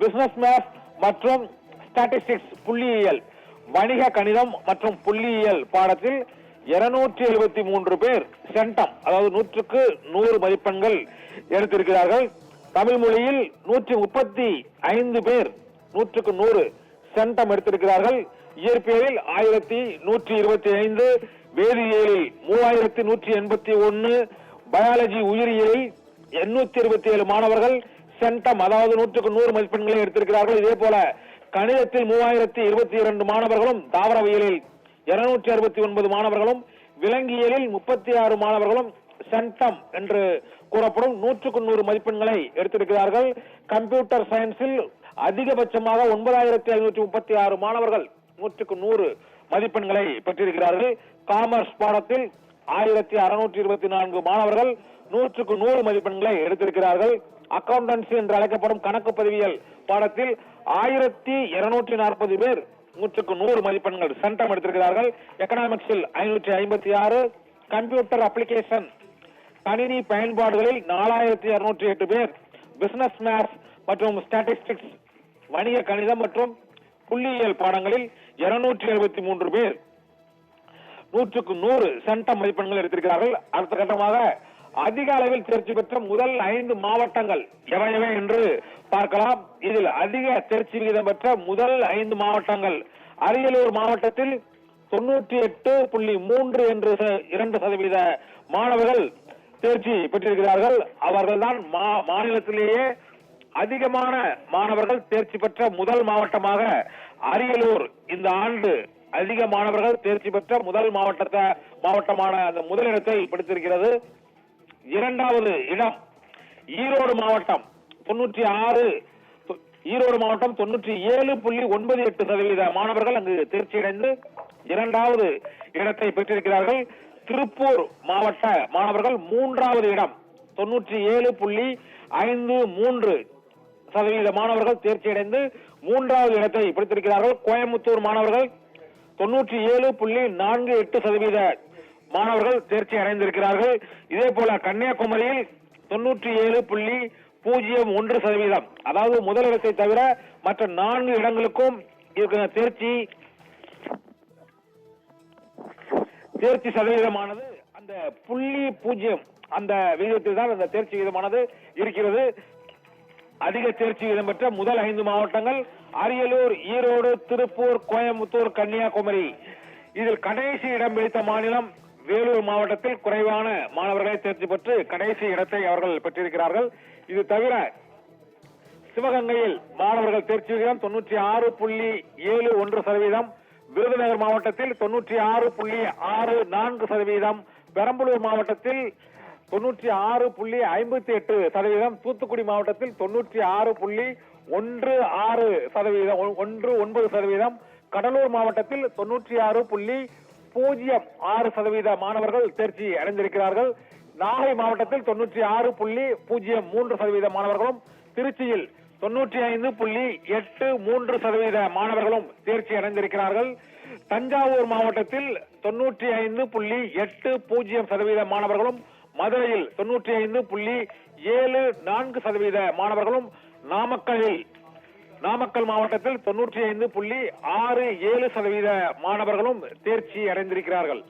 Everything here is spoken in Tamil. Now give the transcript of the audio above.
பிசினஸ் மேத்ஸ் மற்றும் ஸ்டாட்டிஸ்டிக்ஸ் புள்ளியியல், வணிக கணிதம் மற்றும் புள்ளியியல் பாடத்தில் 273 பேர் சென்டம், அதாவது 100க்கு 100 மதிப்பெண்கள் எடுத்திருக்கிறார்கள். தமிழ் மொழியில் 135 பேர் 100க்கு 100 சென்டம் எடுத்திருக்கிறார்கள். இயற்பியலில் 1125, வேதியியலில் 3181, பயாலஜி உயிரியலில் 827 மாணவர்கள் சென்டம், அதாவது 100க்கு 100 மதிப்பெண்களை எடுத்திருக்கிறார்கள். இதே போல கணிதத்தில் 3022 மாணவர்களும், தாவரவியலில் 269 மாணவர்களும், விலங்கியலில் 36 மாணவர்களும் சென்டம் என்று கூறப்படும் 100க்கு 100 மதிப்பெண்களை எடுத்திருக்கிறார்கள். கம்ப்யூட்டர் சயின்ஸில் அதிகபட்சமாக 9536 மாணவர்கள் 100க்கு 100 மதிப்பெண்களை பெற்றிருக்கிறார்கள். காமர்ஸ் பாடத்தில் 1624 மாணவர்கள் 100க்கு 100 மதிப்பெண்களை எடுத்திருக்கிறார்கள். அக்கவுண்டன்சி என்று அழைக்கப்படும் கணக்கு பதிவியல் பாடத்தில் 1240 பேர் 100க்கு 100 மதிப்பெண்கள் சென்டம் எடுத்திருக்கிறார்கள். எக்கனாமிக்ஸில் 556, கம்ப்யூட்டர் அப்ளிகேஷன் கணினி பயன்பாடுகளில் 4208 பேர், பிசினஸ் மேத்ஸ் மற்றும் ஸ்டாட்டிஸ்டிக்ஸ் வணிக கணிதம் மற்றும் புள்ளியியல் பாடங்களில் 273 பேர் 100க்கு 100 சென்டம் மதிப்பெண்கள் எடுத்திருக்கிறார்கள். அடுத்த கட்டமாக அதிக அளவில் தேர்ச்சி பெற்ற முதல் 5 மாவட்டங்கள் எவை என்று பார்க்கலாம். இதில் அதிக தேர்ச்சி விகிதம் பெற்ற முதல் 5 மாவட்டங்கள்: அரியலூர் மாவட்டத்தில் 98.3 என்று 2% மாணவர்கள் தேர்ச்சி பெற்றிருக்கிறார்கள். அவர்கள்தான் மாநிலத்திலேயே அதிகமான மாணவர்கள் தேர்ச்சி பெற்ற முதல் மாவட்டமாக அரியலூர் இந்த ஆண்டு அதிக மாணவர்கள் தேர்ச்சி பெற்ற முதல் மாவட்டமான அந்த முதலிடத்தை பிடித்திருக்கிறது. இரண்டாவது இடம் ஈரோடு மாவட்டம் 97.98% மாணவர்கள் அங்கு தேர்ச்சியடைந்து இரண்டாவது இடத்தை பெற்றிருக்கிறார்கள். திருப்பூர் மாவட்ட மாணவர்கள் மூன்றாவது இடம் 97.53% மாணவர்கள் தேர்ச்சியடைந்து மூன்றாவது இடத்தை பிடித்திருக்கிறார்கள். கோயம்புத்தூர் மாணவர்கள் 97.48% மாணவர்கள் தேர்ச்சி அடைந்திருக்கிறார்கள். இதே போல கன்னியாகுமரியில் 97.01%, அதாவது முதலிடத்தை தவிர மற்ற 4 இடங்களுக்கும் இருக்கிற தேர்ச்சி சதவீதமானது அந்த 0.0 அந்த விகிதத்தில் தான் அந்த தேர்ச்சி விகிதமானது இருக்கிறது. அதிக தேர்ச்சி விகிதம் பெற்ற முதல் 5 மாவட்டங்கள் அரியலூர், ஈரோடு, திருப்பூர், கோயம்புத்தூர், கன்னியாகுமரி. இதில் கடைசி இடம் பிடித்த மாநிலம் வேலூர் மாவட்டத்தில் குறைவான மாணவர்களை தேர்ச்சி பெற்று கடைசி இடத்தை அவர்கள் பெற்றிருக்கிறார்கள். இது தவிர சிவகங்கையில் மாணவர்கள் தேர்ச்சி விகிதம் 96.71%, விருதுநகர் மாவட்டத்தில் 96.64%, பெரம்பலூர் மாவட்டத்தில் 96.58%, தூத்துக்குடி மாவட்டத்தில் 96.19%, கடலூர் மாவட்டத்தில் 96.06% மாணவர்கள் தேர்ச்சி அடைந்திருக்கிறார்கள். நாகை மாவட்டத்தில் 96.03% மாணவர்களும், திருச்சியில் 95.83% மாணவர்களும் தேர்ச்சி அடைந்திருக்கிறார்கள். தஞ்சாவூர் மாவட்டத்தில் 95.80% மாணவர்களும், மதுரையில் 95.74% மாணவர்களும், நாமக்கல் மாவட்டத்தில் 95.67% மாணவர்களும் தேர்ச்சி அடைந்திருக்கிறார்கள்.